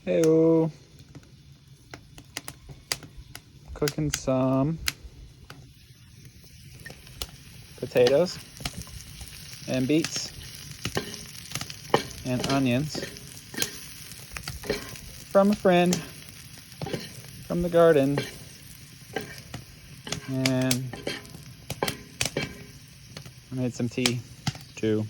Hey-o. Cooking some potatoes and beets and onions from a friend from the garden. And I made some tea too.